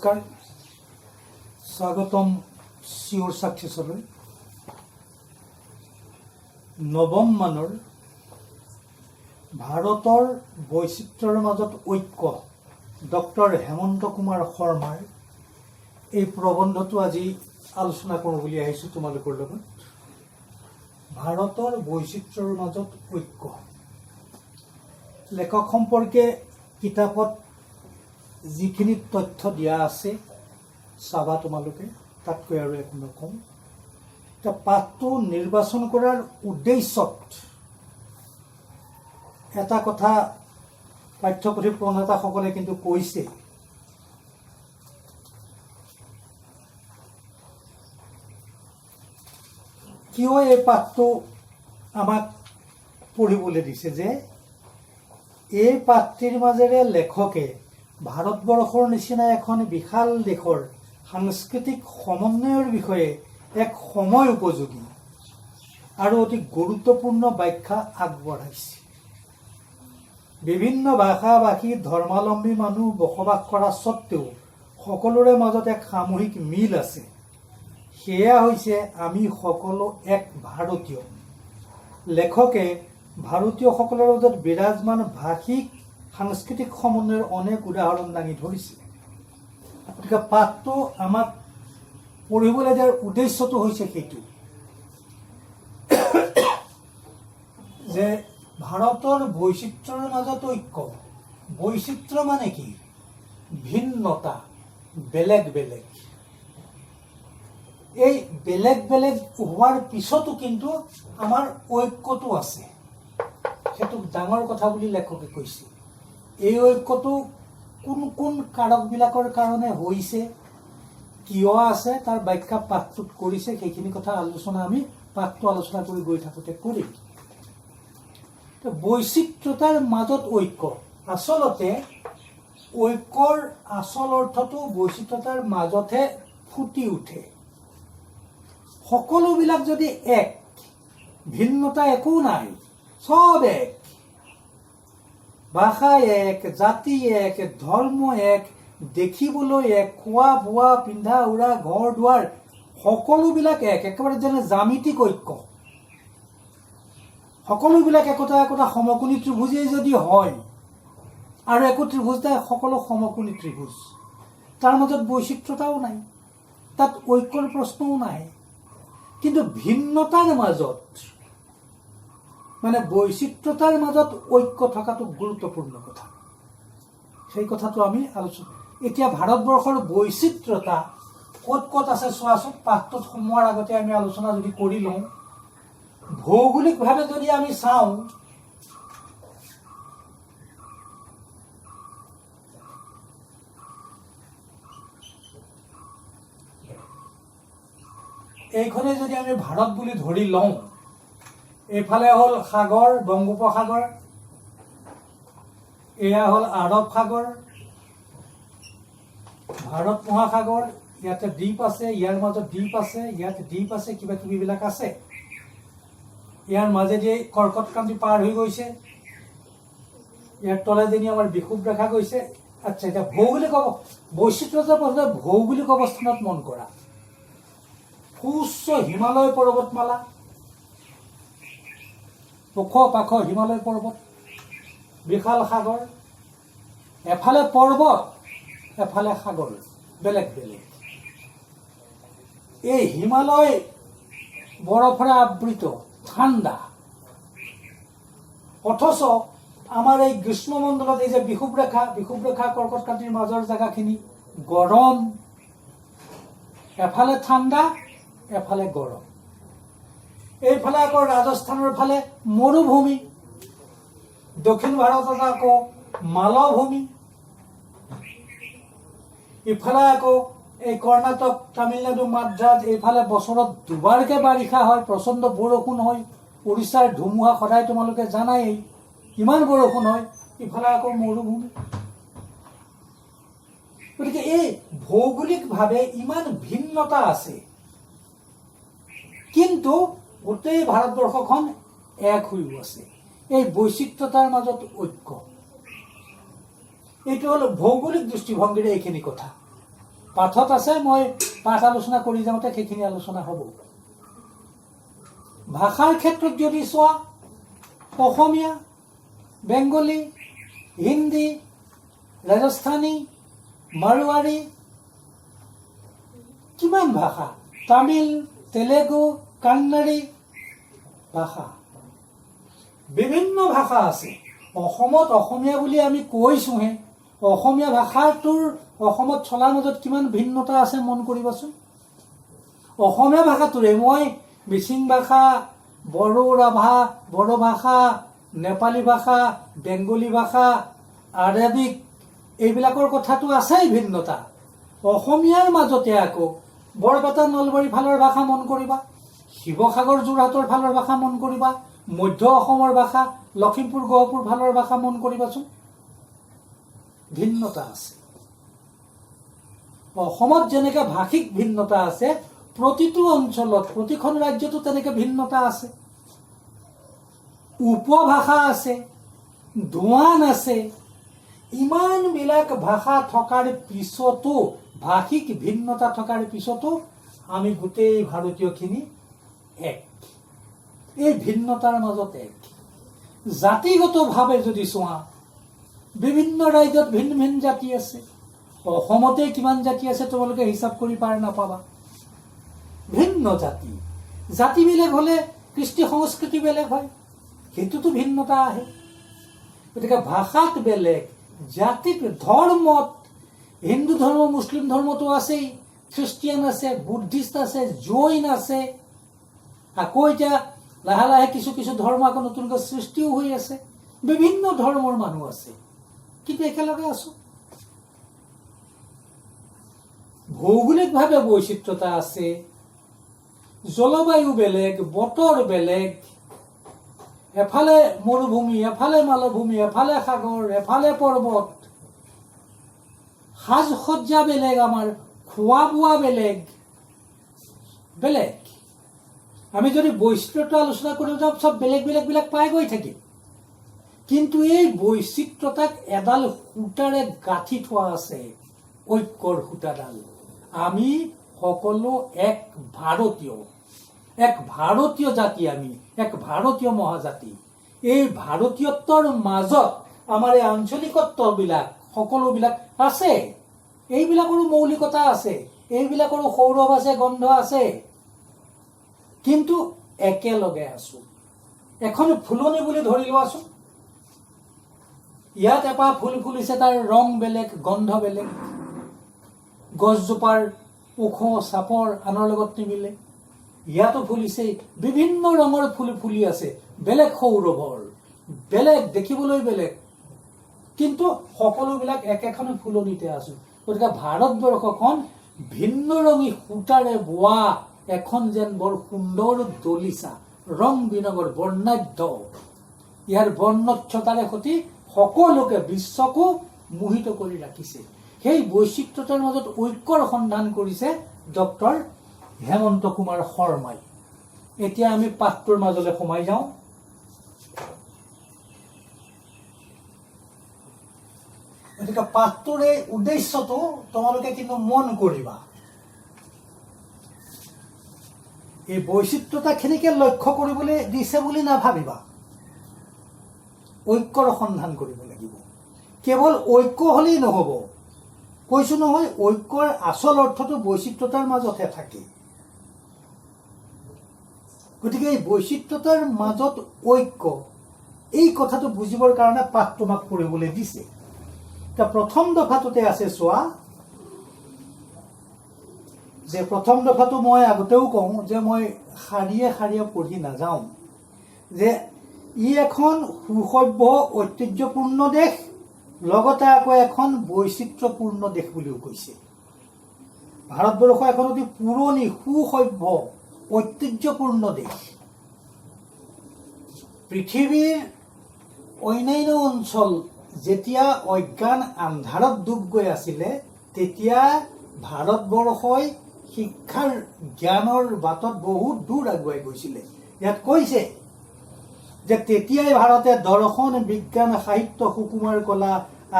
নমস্কাৰ, স্বাগতম চিঅ'ৰ ছাকচেছলৈ। নৱম মানৰ ভাৰতৰ বৈচিত্ৰ্যৰ মাজত ঐক্য ডক্টৰ হেমন্ত কুমাৰ শৰ্মাৰ এই প্ৰবন্ধটো আজি আলোচনা কৰোঁ বুলি আহিছোঁ তোমালোকৰ লগত। ভাৰতৰ বৈচিত্ৰ্যৰ মাজত ঐক্য লেখক সম্পৰ্কে কিতাপত যিখিনি তথ্য দিয়া আছে চাবা তোমালোকে, তাতকৈ আৰু একো নকওঁ। এতিয়া পাঠটো নিৰ্বাচন কৰাৰ উদ্দেশ্যত এটা কথা পাঠ্যপুথি প্ৰণেতাসকলে কিন্তু কৈছে, কিয় এই পাঠটো আমাক পঢ়িবলৈ দিছে যে এই পাঠটিৰ মাজেৰে লেখকে ভাৰতবৰ্ষৰ নিচিনা এখন বিশাল দেশৰ সাংস্কৃতিক সমন্বয়ৰ বিষয়ে এক সময় উপযোগী আৰু অতি গুৰুত্বপূৰ্ণ ব্যাখ্যা আগবঢ়াইছে। বিভিন্ন ভাষা ভাষী ধৰ্মাৱলম্বী মানুহ বসবাস কৰা স্বত্বেও সকলোৰে মাজত এক সামূহিক মিল আছে। সেয়া হৈছে আমি সকলো এক ভাৰতীয়। লেখকে ভাৰতীয়সকলৰ মাজত বিৰাজমান ভাষিক সাংস্কৃতিক সমন্বয়ৰ অনেক উদাহৰণ দাঙি ধৰিছে। গতিকে পাঠটো আমাক পঢ়িবলৈ দিয়াৰ উদ্দেশ্যটো হৈছে সেইটো যে ভাৰতৰ বৈচিত্ৰ্যৰ মাজত ঐক্য। বৈচিত্ৰ্য মানে কি? ভিন্নতা, বেলেগ বেলেগ। এই বেলেগ বেলেগ হোৱাৰ পিছতো কিন্তু আমাৰ ঐক্যটো আছে। সেইটো ডাঙৰ কথা বুলি লেখকে কৈছে। এই ঐক্যটো কোন কোন কাৰকবিলাকৰ কাৰণে হৈছে, কিয় আছে, তাৰ ব্যাখ্যা পাঠটোত কৰিছে। সেইখিনি কথা আমি পাঠটো আলোচনা কৰি গৈ থাকোঁতে কৰিম। বৈচিত্ৰতাৰ মাজত ঐক্য, আচলতে ঐক্যৰ আচল অৰ্থটো বৈচিত্ৰতাৰ মাজতহে ফুটি উঠে। সকলোবিলাক যদি এক, ভিন্নতা একো নাই, সব এক, ভাষা এক, জাতি এক, ধৰ্ম এক, দেখিবলৈ এক, খোৱা বোৱা, পিন্ধা উৰা, ঘৰ দুৱাৰ সকলোবিলাক এক, একেবাৰে যেনে জ্যামিতিক ঐক্য। সকলোবিলাক একোটা একোটা সমকোণী ত্ৰিভুজেই যদি হয় আৰু একো ত্ৰিভুজ নাই, সকলো সমকোণী ত্ৰিভুজ, তাৰ মাজত বৈচিত্ৰতাও নাই, তাত ঐক্যৰ প্ৰশ্নও নাই। কিন্তু ভিন্নতাৰ মাজত মানে বৈচিত্ৰতাৰ মাজত ঐক্য থকাটো গুৰুত্বপূৰ্ণ কথা। সেই কথাটো আমি আলোচনা। এতিয়া ভাৰতবৰ্ষৰ বৈচিত্ৰতা ক'ত ক'ত আছে চোৱাচোন। পাঠটোত সোমোৱাৰ আগতে আমি আলোচনা যদি কৰি লওঁ, ভৌগোলিকভাৱে যদি আমি চাওঁ, এইখনে যদি আমি ভাৰত বুলি ধৰি লওঁ, এইফালে হ'ল সাগৰ, বংগোপসাগৰ, এয়া হ'ল আৰৱ সাগৰ, ভাৰত মহাসাগৰ, ইয়াতে দ্বীপ আছে, ইয়াৰ মাজত দ্বীপ আছে, ইয়াত দ্বীপ আছে, কিবা কিবিবিলাক আছে। ইয়াৰ মাজেদি কৰ্কটক্ৰান্তি পাৰ হৈ গৈছে, ইয়াৰ তলেদিনি আমাৰ বিষুৱ ৰেখা গৈছে। আচ্ছা, এতিয়া ভৌগোলিক বৈচিত্ৰতাৰ প্ৰশ্ন ভৌগোলিক অৱস্থানত মন কৰা। সুউচ্চ হিমালয় পৰ্বতমালা, ওখ পাখ হিমালয় পৰ্বত, বিশাল সাগৰ, এফালে পৰ্বত এফালে সাগৰ, বেলেগ বেলেগ। এই হিমালয় বৰফেৰে আবৃত, ঠাণ্ডা, অথচ আমাৰ এই গ্ৰীষ্মমণ্ডলত এই যে বিষুৱ ৰেখা কৰ্কটক্ৰান্তিৰ মাজৰ জেগাখিনি গৰম, এফালে ঠাণ্ডা এফালে গৰম। এইফালে আকৌ ৰাজস্থানৰ ফালে মৰুভূমি, দক্ষিণ ভাৰতত আকৌ মালভূমি, ইফালে আকৌ এই কৰ্ণাটক, তামিলনাডু, মাদ্ৰাজ, এইফালে বছৰত দুবাৰকৈ বাৰিষা হয়, প্ৰচণ্ড বৰষুণ হয়। উৰিষ্যাৰ ধুমুহা সদায় তোমালোকে জানাই, ইমান বৰষুণ হয়। ইফালে আকৌ মৰুভূমি। গতিকে এই ভৌগোলিকভাৱে ইমান ভিন্নতা আছে, কিন্তু গোটেই ভাৰতবৰ্ষখন এক হৈও আছে। এই বৈচিত্ৰতাৰ মাজত ঐক্য, এইটো হ'ল ভৌগোলিক দৃষ্টিভংগীৰে এইখিনি কথা। পাঠত আছে, মই পাঠ আলোচনা কৰি যাওঁতে সেইখিনি আলোচনা হ'ব। ভাষাৰ ক্ষেত্ৰত যদি চোৱা, অসমীয়া, বেংগলী, হিন্দী, ৰাজস্থানী, মাৰোৱাৰী, কিমান ভাষা, তামিল, তেলেগু, কান্নাড়ী ভাষা, বিভিন্ন ভাষা আছে। অসমত অসমীয়া বুলি আমি কৈছোঁহে, অসমীয়া ভাষাটোৰ অসমত চলাৰ মাজত কিমান ভিন্নতা আছে মন কৰিবাচোন। অসমীয়া ভাষাটোৰে মই মিচিং ভাষা, বড়ো ৰাভা, বড়ো ভাষা, নেপালী ভাষা, বেংগলী ভাষা, আৰবিক, এইবিলাকৰ কথাটো আছেই ভিন্নতা। অসমীয়াৰ মাজতে আকৌ বৰপেটা নলবাৰী ফালৰ ভাষা মন কৰিবা, শিৱসাগৰ যোৰহাটৰ ফালৰ ভাষা মন কৰিবা, মধ্য অসমৰ ভাষা, লখিমপুৰ গহপুৰ ফালৰ ভাষা মন কৰিবাচোন, ভিন্নতা আছে। অসমত যেনেকৈ ভাষিক ভিন্নতা আছে, প্ৰতিটো অঞ্চলত, প্ৰতিখন ৰাজ্যতো তেনেকৈ ভিন্নতা আছে। উপভাষা আছে, দোৱান আছে, ইমানবিলাক ভাষা থকাৰ পিছতো, ভাষিক ভিন্নতা থকাৰ পিছতো আমি গোটেই ভাৰতীয়খিনি এক। এই ভিন্নতাৰ মাজত এক। জাতিগতভাৱে যদি চোৱা, বিভিন্ন ৰাজ্যত ভিন্ন ভিন্ন জাতি আছে। অসমতে কিমান জাতি আছে তোমালোকে হিচাপ কৰি পাৰ নাপাবা। ভিন্ন জাতি, জাতি বেলেগ হ'লে কৃষ্টি সংস্কৃতি বেলেগ হয়, সেইটোতো ভিন্নতা আহে। গতিকে ভাষাত বেলেগ, জাতিত, ধৰ্মত, হিন্দু ধৰ্ম, মুছলিম ধৰ্মতো আছেই, খ্ৰীষ্টিয়ান আছে, বুদ্ধিষ্ট আছে, জৈন আছে, আকৌ এতিয়া লাহে লাহে কিছু কিছু ধৰ্ম আকৌ নতুনকৈ সৃষ্টিও হৈ আছে। বিভিন্ন ধৰ্মৰ মানুহ আছে, কিন্তু একেলগে আছো। ভৌগোলিকভাৱে বৈচিত্ৰতা আছে, জলবায়ু বেলেগ, বতৰ বেলেগ, এফালে মৰুভূমি, এফালে মালভূমি, এফালে সাগৰ, এফালে পৰ্বত, সাজ সজ্জা বেলেগ, আমাৰ খোৱা বোৱা বেলেগ বেলেগ। আমি যদি বৈচিত্ৰতা আলোচনা কৰি যাওঁ, চব বেলেগ বেলেগ বিলাক পাই গৈ থাকিম। কিন্তু এই বৈচিত্ৰতাক এডাল সূতাৰে গাঁঠি থোৱা আছে, ঐক্যৰ সূতাডাল। আমি সকলো এক ভাৰতীয়, এক ভাৰতীয় জাতি, আমি এক ভাৰতীয় মহাজাতি। এই ভাৰতীয়ত্বৰ মাজত আমাৰ এই আঞ্চলিকত্ববিলাক সকলোবিলাক আছে, এইবিলাকৰো মৌলিকতা আছে, এইবিলাকৰো সৌৰভ আছে, গন্ধ আছে, কিন্তু একেলগে আছো। এখন ফুলনি বুলি ধৰি লোৱাচোন, ইয়াত এপাহ ফুল ফুলিছে, তাৰ ৰং বেলেগ, গন্ধ বেলেগ, গছজোপাৰ ওখ চাপৰ আনৰ লগত নিমিলে। ইয়াতো ফুলিছে, বিভিন্ন ৰঙৰ ফুল ফুলি আছে, বেলেগ সৌৰভৰ, বেলেগ দেখিবলৈ বেলেগ, কিন্তু সকলোবিলাক একেখন ফুলনিতে আছো। গতিকে ভাৰতবৰ্ষখন ভিন্ন ৰঙী সূতাৰে বোৱা এখন যেন বৰ সুন্দৰ দলিচা, ৰং বিৰঙৰ বৰ্ণাঢ্য, ইয়াৰ বৰ্ণচ্ছতাৰে সৈতে সকলোকে, বিশ্বকো মোহিত কৰি ৰাখিছে। সেই বৈচিত্ৰতাৰ মাজত ঐক্যৰ সন্ধান কৰিছে ডক্টৰ হেমন্ত কুমাৰ শৰ্মাই। এতিয়া আমি পাঠটোৰ মাজলৈ সোমাই যাওঁ। গতিকে পাঠটোৰ এই উদ্দেশ্যটো তোমালোকে কিন্তু মন কৰিবা। এই বৈচিত্ৰতাখিনিকে লক্ষ্য কৰিবলৈ দিছে বুলি নাভাবিবা, ঐক্যৰ সন্ধান কৰিব লাগিব। কেৱল ঐক্য হলেই নহব, কৈছো নহয়, ঐক্যৰ আচল অৰ্থটো বৈচিত্ৰতাৰ মাজতহে থাকে। গতিকে এই বৈচিত্ৰতাৰ মাজত ঐক্য, এই কথাটো বুজিবৰ কাৰণে পাঠ তোমাক পঢ়িবলৈ দিছে। এতিয়া প্ৰথম দফাটোতে আছে, চোৱা যে প্ৰথম দফাটো মই আগতেও কওঁ যে মই শাৰীয়ে শাৰীয়ে পঢ়ি নাযাওঁ, যে ই এখন সুসভ্য ঐতিহ্যপূৰ্ণ দেশ, লগতে আকৌ এখন বৈচিত্ৰ্যপূৰ্ণ দেশ বুলিও কৈছে। ভাৰতবৰ্ষ এখন অতি পুৰণি, সুসভ্য, ঐতিহ্যপূৰ্ণ দেশ। পৃথিৱীৰ অন্যান্য অঞ্চল যেতিয়া অজ্ঞান আন্ধাৰত ডুব গৈ আছিলে, তেতিয়া ভাৰতবৰ্ষই শিক্ষাৰ জ্ঞানৰ বাটত বহুত দূৰ আগুৱাই গৈছিলে। ইয়াত কৈছে যে তেতিয়াই ভাৰতে দৰ্শন, বিজ্ঞান, সাহিত্য, সুকুমাৰ কলা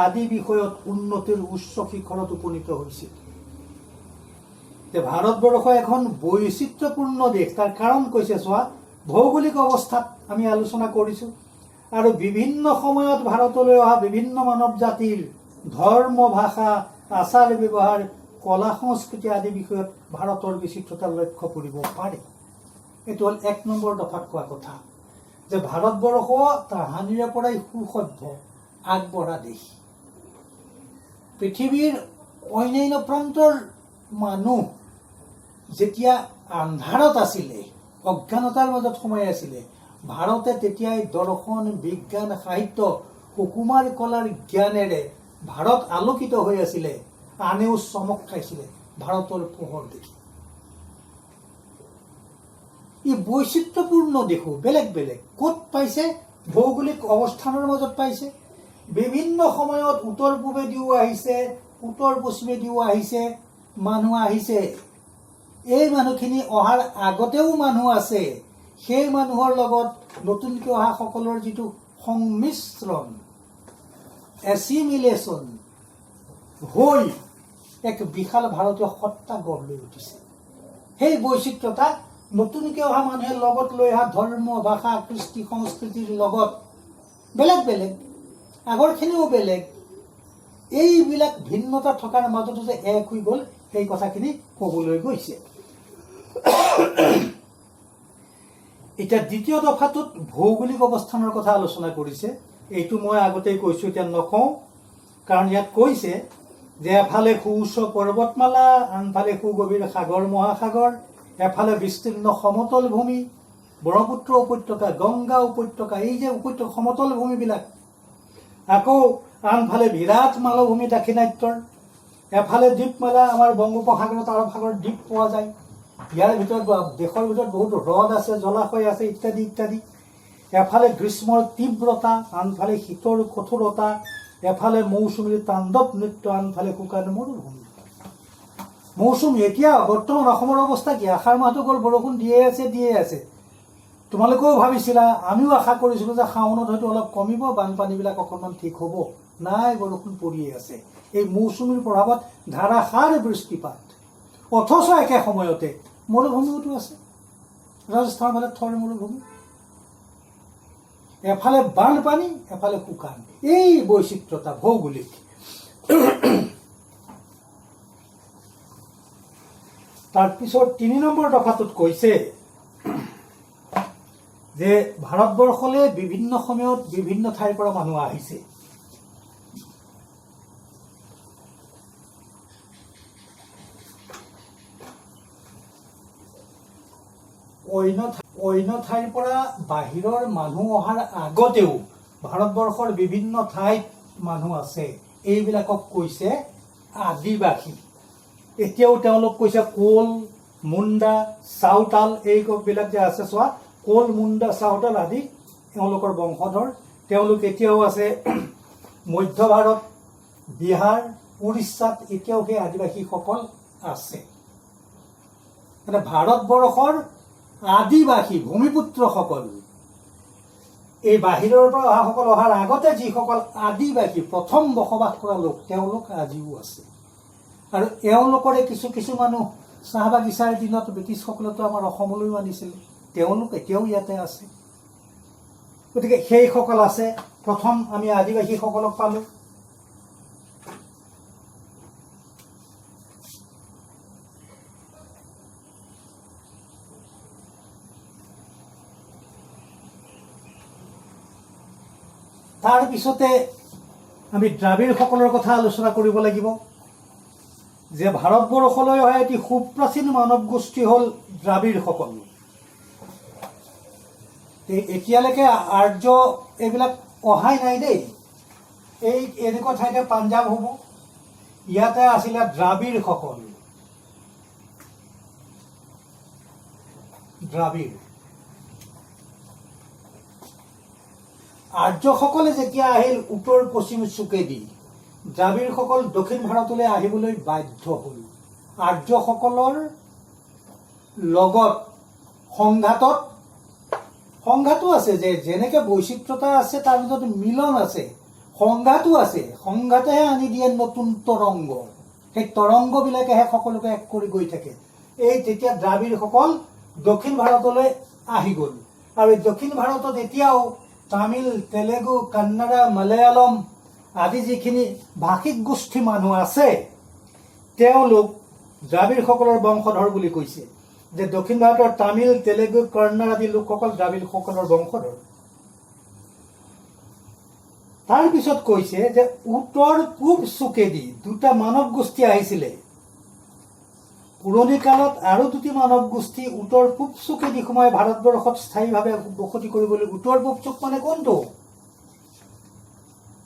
আদি বিষয়ত উন্নতিৰ উচ্চ শিখৰত উপনীত হৈছিল। যে ভাৰতবৰ্ষ এখন বৈচিত্ৰ্যপূৰ্ণ দেশ। তাৰ কাৰণ কৈছে চোৱা, ভৌগোলিক অৱস্থাত আমি আলোচনা কৰিছোঁ, আৰু বিভিন্ন সময়ত ভাৰতলৈ অহা বিভিন্ন মানৱ জাতিৰ ধৰ্ম, ভাষা, আচাৰ ব্যৱহাৰ, কলা সংস্কৃতি আদি বিষয়ত ভাৰতৰ বিচিত্ৰতা লক্ষ্য কৰিব পাৰি। এইটো হ'ল 1 নম্বৰ দফাত কোৱা কথা, যে ভাৰতবৰ্ষ তাহানিৰে পৰাই সুসভ্য আগবঢ়া দেশ। পৃথিৱীৰ অন্যান্য প্ৰান্তৰ মানুহ যেতিয়া আন্ধাৰত আছিলে, অজ্ঞানতাৰ মাজত সোমাই আছিলে, ভাৰতে তেতিয়াই দৰ্শন, বিজ্ঞান, সাহিত্য, সুকুমাৰ কলাৰ জ্ঞানেৰে ভাৰত আলোকিত হৈ আছিলে। আনেও চমক খাইছিলে ভাৰতৰ পোহৰ দেখি। ই বৈচিত্ৰ্যপূৰ্ণ দেখো, বেলেগ বেলেগ। ক'ত পাইছে? ভৌগোলিক অৱস্থানৰ মাজত পাইছে। বিভিন্ন সময়ত উত্তৰ পূবেদিও আহিছে, উত্তৰ পশ্চিমেদিও আহিছে, মানুহ আহিছে। এই মানুহখিনি অহাৰ আগতেও মানুহ আছে। সেই মানুহৰ লগত নতুনকৈ অহা সকলৰ যিটো সংমিশ্ৰণ, এছিমিলেশ্যন হৈ এক বিশাল ভাৰতীয় সত্তা গঢ় লৈ উঠিছে। সেই বৈচিত্ৰতা নতুনকৈ অহা মানুহে লগত লৈ অহা ধৰ্ম, ভাষা, কৃষ্টি, সংস্কৃতিৰ লগত বেলেগ বেলেগ, আগৰখিনিও বেলেগ। এইবিলাক ভিন্নতা থকাৰ মাজতো যে এক হৈ গ'ল, সেই কথাখিনি ক'বলৈ গৈছে। এতিয়া দ্বিতীয় দফাটোত ভৌগোলিক অৱস্থানৰ কথা আলোচনা কৰিছে। এইটো মই আগতেই কৈছোঁ, এতিয়া নকওঁ, কাৰণ ইয়াত কৈছে যে এফালে সুউচ্চ পৰ্বতমালা, আনফালে সুগভীৰ সাগৰ মহাসাগৰ, এফালে বিস্তীৰ্ণ সমতল ভূমি, ব্ৰহ্মপুত্ৰ উপত্যকা, গংগা উপত্যকা, এই যে উপত্যকা সমতল ভূমিবিলাক, আকৌ আনফালে বিৰাট মালভূমি দাক্ষিণাত্যৰ, এফালে দ্বীপমালা, আমাৰ বংগোপসাগৰত আৰৱ সাগৰত দ্বীপ পোৱা যায়। ইয়াৰ ভিতৰত দেশৰ ভিতৰত বহুত হ্ৰদ আছে, জলাশয় আছে, ইত্যাদি ইত্যাদি। এফালে গ্ৰীষ্মৰ তীব্ৰতা, আনফালে শীতৰ কঠোৰতা, এফালে মৌচুমীৰ তাণ্ডৱ নৃত্য, আনফালে শুকান মৰুভূমি। মৌচুমী এতিয়া বৰ্তমান অসমৰ অৱস্থা কি? আষাৰ মাহটো গ'ল, বৰষুণ দিয়ে আছে। তোমালোকেও ভাবিছিলা, আমিও আশা কৰিছিলোঁ যে শাওনত হয়তো অলপ কমিব, বানপানীবিলাক অকণমান ঠিক হ'ব। নাই, বৰষুণ পৰিয়ে আছে। এই মৌচুমীৰ প্ৰভাৱত ধাৰাসাৰ বৃষ্টিপাত। অথচ একে সময়তে মৰুভূমিওতো আছে। ৰাজস্থানৰ ফালে থৰ মৰুভূমি, এফালে বানপানী, এফালে শুকান। এই বৈচিত্ৰতা ভৌগোলিক। তাৰপিছত 3 নম্বৰ দফাটোত কৈছে যে ভাৰতবৰ্ষলৈ বিভিন্ন সময়ত বিভিন্ন ঠাইৰ পৰা মানুহ আহিছে। অন্য ঠাইৰ পৰা বাহিৰৰ মানুহ অহাৰ আগতেও ভাৰতবৰ্ষৰ বিভিন্ন ঠাইত মানুহ আছে। এইবিলাকক কৈছে আদিবাসী। এতিয়াও তেওঁলোক কৈছে কোল, মুণ্ডা, চাওতাল, এইবিলাক যে আছে চোৱা, কোল, মুণ্ডা, চাওতাল আদি তেওঁলোকৰ বংশধৰ। তেওঁলোক এতিয়াও আছে মধ্য ভাৰত, বিহাৰ, উৰিষ্যাত এতিয়াও সেই আদিবাসীসকল আছে। মানে ভাৰতবৰ্ষৰ আদিবাসী ভূমিপুত্ৰসকল, এই বাহিৰৰ পৰা অহাসকল অহাৰ আগতে যিসকল আদিবাসী প্ৰথম বসবাস কৰা লোক, তেওঁলোক আজিও আছে। আৰু এওঁলোকৰে কিছু মানুহ চাহ বাগিচাৰ দিনত ব্ৰিটিছসকলেতো আমাৰ অসমলৈও আনিছিলে, তেওঁলোক এতিয়াও ইয়াতে আছে। গতিকে সেইসকল আছে। প্ৰথম আমি আদিবাসীসকলক পালোঁ। তাৰপিছতে আমি দ্ৰাবিড়সকলৰ কথা আলোচনা কৰিব লাগিব, যে ভাৰতবৰ্ষলৈ অহা এটি সুপ্ৰাচীন মানৱ গোষ্ঠী হ'ল দ্ৰাবিড়সকল। এতিয়ালৈকে আৰ্য এইবিলাক অহাই নাই দেই। এই এনেকুৱা ঠাইতে পাঞ্জাৱ হ'ব, ইয়াতে আছিলে দ্ৰাবিড়সকল। দ্ৰাবিড় আৰ্যসকলে যেতিয়া আহিল উত্তৰ পশ্চিম চুকেদি, দ্ৰাবিড়সকল দক্ষিণ ভাৰতলৈ আহিবলৈ বাধ্য হ'ল। আৰ্যসকলৰ লগত সংঘাতো আছে, যে যেনেকৈ বৈচিত্ৰতা আছে তাৰ মাজত মিলন আছে, সংঘাতো আছে। সংঘাতেহে আনি দিয়ে নতুন তৰংগ। সেই তৰংগবিলাকেহে সকলোকে এক কৰি গৈ থাকে। এই তেতিয়া দ্ৰাবিড়সকল দক্ষিণ ভাৰতলৈ আহি গ'ল, আৰু দক্ষিণ ভাৰতত এতিয়াও তামিল, তেলেগু, কান্নাড়া, মালায়ালম আদি যিখিনি ভাষিক গোষ্ঠী মানুহ আছে, তেওঁলোক দ্ৰাবিড়সকলৰ বংশধৰ বুলি কৈছে। যে দক্ষিণ ভাৰতৰ তামিল, তেলেগু, কন্নড় আদি লোকসকল দ্ৰাবিড়সকলৰ বংশধৰ। তাৰপিছত কৈছে যে উত্তৰ পূব চুকেদি দুটা মানৱ গোষ্ঠী আহিছিলে। পুৰণি কালত আৰু দুটি মানৱ গোষ্ঠী উত্তৰ পূব চুকেদি সোমাই ভাৰতবৰ্ষত স্থায়ীভাৱে বসতি কৰিবলৈ। উত্তৰ পূব চুক মানে কোনটো?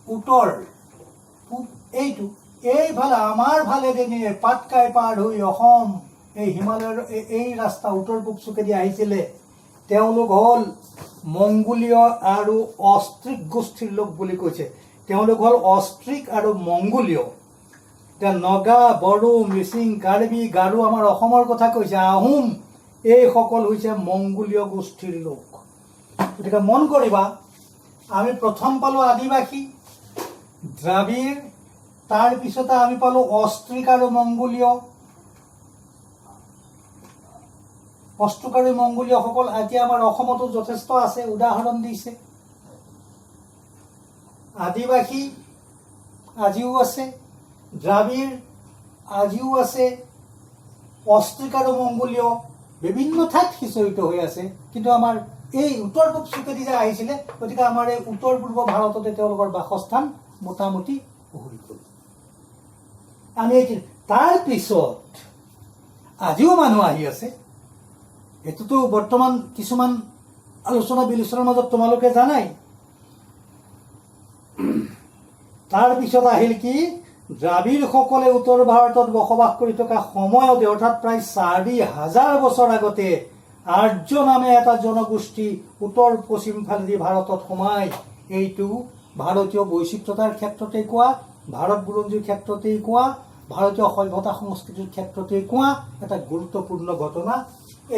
উত্তৰ পূব এইটো, এইফালে আমাৰ ফালেদি পাটকাই পাৰ হৈ অসম, এই হিমালয়ৰ এই ৰাস্তা উত্তৰ পূব চুকেদি আহিছিলে। তেওঁলোক হ'ল মংগোলীয় আৰু অষ্ট্ৰিক গোষ্ঠীৰ লোক বুলি কৈছে। তেওঁলোক হ'ল অষ্ট্ৰিক আৰু মংগোলীয়। এতিয়া নগা, বড়ো, মিচিং, কাৰ্বি, গাৰো, আমাৰ অসমৰ কথা কৈছে, আহোম, এইসকল হৈছে মংগোলীয় গোষ্ঠীৰ লোক। গতিকে মন কৰিবা, আমি প্ৰথম পালোঁ আদিবাসী, দ্ৰাবিড়, তাৰপিছতে আমি পালোঁ অষ্ট্ৰিক আৰু মংগোলীয়। অষ্ট্ৰিক আৰু মংগোলীয়সকল এতিয়া আমাৰ অসমতো যথেষ্ট আছে, উদাহৰণ দিছে। আদিবাসী আজিও আছে, দ্ৰাবিড় আজিও আছে, অষ্ট্ৰিক আৰু মংগোলীয় বিভিন্ন ঠাইত সিঁচৰিত হৈ আছে। কিন্তু আমাৰ এই উত্তৰ পূব চুকেদি যে আহিছিলে, গতিকে আমাৰ এই উত্তৰ পূৰ্ব ভাৰততে তেওঁলোকৰ বাসস্থান মোটামুটি হৈ গ'ল। আমি তাৰপিছত আজিও মানুহ আহি আছে। এইটোতো বৰ্তমান কিছুমান আলোচনা বিলোচনাৰ মাজত তোমালোকে জানাই। তাৰপিছত আহিল কি? দ্ৰাবিড়সকলে উত্তৰ ভাৰতত বসবাস কৰি থকা সময়তে, অৰ্থাৎ প্ৰায় ৪,০০০ বছৰ আগতে আৰ্য নামে এটা জনগোষ্ঠী উত্তৰ পশ্চিম ফালেদি ভাৰতত সোমাই। এইটো ভাৰতীয় বৈচিত্ৰতাৰ ক্ষেত্ৰতেই কোৱা, ভাৰত বুৰঞ্জীৰ ক্ষেত্ৰতেই কোৱা, ভাৰতীয় সভ্যতা সংস্কৃতিৰ ক্ষেত্ৰতেই কোৱা এটা গুৰুত্বপূৰ্ণ ঘটনা।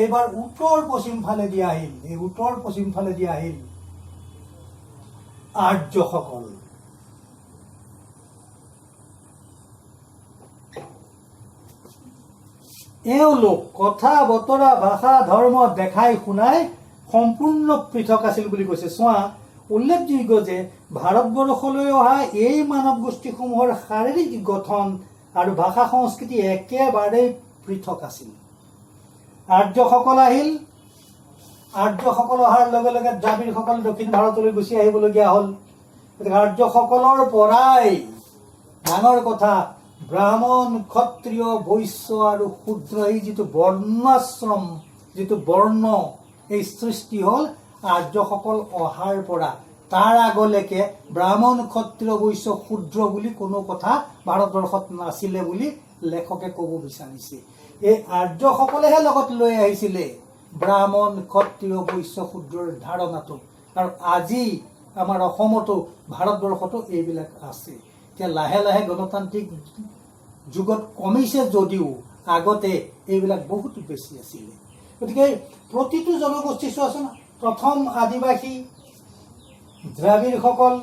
এইবাৰ উত্তৰ পশ্চিম ফালেদি আহিল, এই উত্তৰ পশ্চিম ফালেদি আহিল আৰ্যসকল। এওঁলোক কথা বতৰা, ভাষা, ধৰ্ম দেখাই শুনাই সম্পূৰ্ণ পৃথক আছিল বুলি কৈছে। চোৱা, উল্লেখযোগ্য যে ভাৰতবৰ্ষলৈ অহা এই মানৱ গোষ্ঠীসমূহৰ শাৰীৰিক গঠন আৰু ভাষা সংস্কৃতি একেবাৰেই পৃথক আছিল। আৰ্যসকল আহিল, আৰ্যসকল অহাৰ লগে লগে দ্ৰাবিড়সকল দক্ষিণ ভাৰতলৈ গুচি আহিবলগীয়া হ'ল। গতিকে আৰ্যসকলৰ পৰাই ডাঙৰ কথা ব্ৰাহ্মণ, ক্ষত্ৰিয়, বৈশ্য আৰু শূদ্ৰ, এই যিটো বৰ্ণাশ্ৰম, যিটো বৰ্ণ, এই সৃষ্টি হ'ল আৰ্যসকল অহাৰ পৰা। তাৰ আগলৈকে ব্ৰাহ্মণ, ক্ষত্ৰিয়, বৈশ্য, শূদ্ৰ বুলি কোনো কথা ভাৰতবৰ্ষত নাছিলে বুলি লেখকে ক'ব বিচাৰিছে। এই আৰ্যসকলেহে লগত লৈ আহিছিলে ব্ৰাহ্মণ, ক্ষত্ৰিয়, বৈশ্য, শূদ্ৰৰ ধাৰণাটো। আৰু আজি আমাৰ অসমতো ভাৰতবৰ্ষতো এইবিলাক আছে। এতিয়া লাহে লাহে গণতান্ত্ৰিক যুগত কমিছে যদিও আগতে এইবিলাক বহুত বেছি আছিলে। গতিকে প্ৰতিটো জনগোষ্ঠী চোৱাচোন, প্ৰথম আদিবাসী, দ্ৰাবিড়সকল,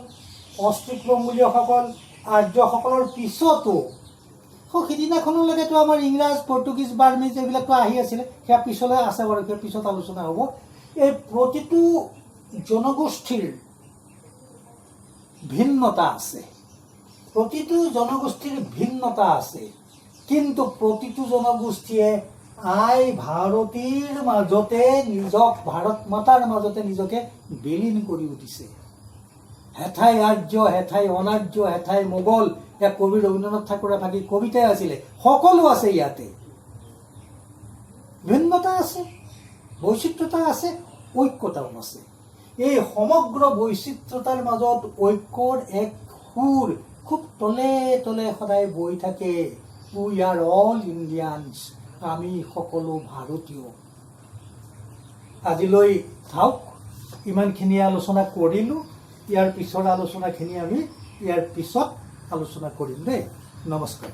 অষ্ট্ৰিক মংগোলীয়সকল, আৰ্যসকলৰ পিছতো সিদিনাখনলৈকেতো আমাৰ ইংৰাজ, পৰ্তুগীজ, বাৰ্মিজ এইবিলাকতো আহি আছিলে। সেয়া পিছলৈ আছে বাৰু, সেয়া পিছত আলোচনা হ'ব। এই প্ৰতিটো জনগোষ্ঠীৰ ভিন্নতা আছে, প্ৰতিটো জনগোষ্ঠীৰ ভিন্নতা আছে। কিন্তু প্ৰতিটো জনগোষ্ঠীয়ে আই ভাৰতীৰ মাজতে নিজক, ভাৰত মাতাৰ মাজতে নিজকে বিলীন কৰি উঠিছে। হেঠাই আৰ্য, হেঠাই অনাৰ্য, হেঠাই মোগল, এয়া কবি ৰবীন্দ্ৰনাথ ঠাকুৰে ভাগি কবিতাই আছিলে। সকলো আছে ইয়াতে, ভিন্নতা আছে, বৈচিত্ৰতা আছে, ঐক্যতাও আছে। এই সমগ্ৰ বৈচিত্ৰতাৰ মাজত ঐক্যৰ এক সুৰ খুব তলে তলে সদায় বৈ থাকে। উই আৰ অল ইণ্ডিয়ানছ, আমি সকলো ভাৰতীয়। আজিলৈ থাওক, ইমানখিনি আলোচনা কৰিলোঁ। ইয়াৰ পিছৰ আলোচনাখিনি আমি ইয়াৰ পিছত আলোচনা কৰিম দেই। নমস্কাৰ।